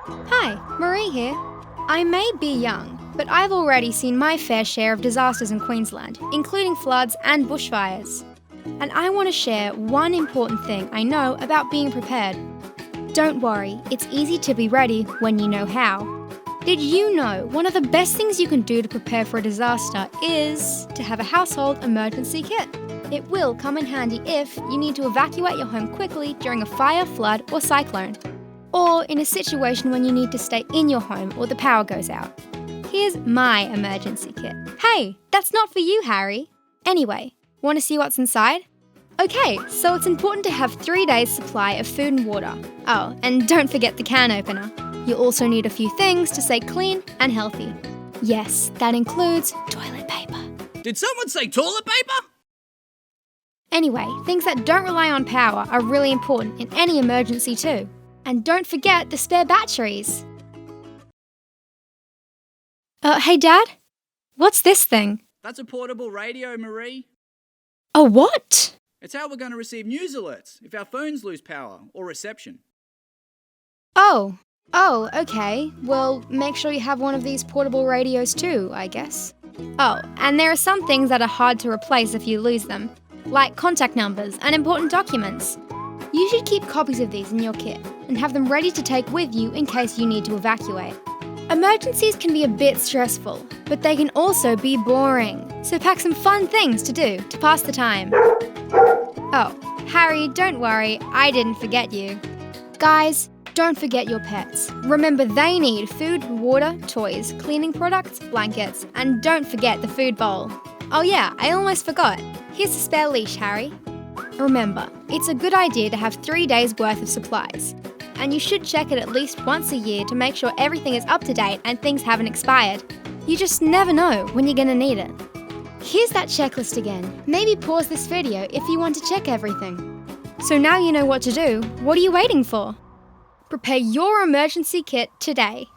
Hi, Marie here. I may be young, but I've already seen my fair share of disasters in Queensland, including floods and bushfires. And I want to share one important thing I know about being prepared. Don't worry, it's easy to be ready when you know how. Did you know one of the best things you can do to prepare for a disaster is to have a household emergency kit? It will come in handy if you need to evacuate your home quickly during a fire, flood, or cyclone, or in a situation when you need to stay in your home or the power goes out. Here's my emergency kit. Hey, that's not for you, Harry. Anyway, want to see what's inside? Okay, so it's important to have 3 days' supply of food and water. Oh, and don't forget the can opener. You'll also need a few things to stay clean and healthy. Yes, that includes toilet paper. Did someone say toilet paper? Anyway, things that don't rely on power are really important in any emergency too. And don't forget the spare batteries. Hey Dad? What's this thing? That's a portable radio, Marie. A what? It's how we're going to receive news alerts if our phones lose power or reception. Oh, okay. Well, make sure you have one of these portable radios too, I guess. Oh, and there are some things that are hard to replace if you lose them, like contact numbers and important documents. You should keep copies of these in your kit and have them ready to take with you in case you need to evacuate. Emergencies can be a bit stressful, but they can also be boring. So pack some fun things to do to pass the time. Oh, Harry, don't worry, I didn't forget you. Guys, don't forget your pets. Remember they need food, water, toys, cleaning products, blankets, and don't forget the food bowl. Oh yeah, I almost forgot. Here's a spare leash, Harry. Remember, it's a good idea to have 3 days' worth of supplies. And you should check it at least once a year to make sure everything is up to date and things haven't expired. You just never know when you're going to need it. Here's that checklist again. Maybe pause this video if you want to check everything. So now you know what to do. What are you waiting for? Prepare your emergency kit today.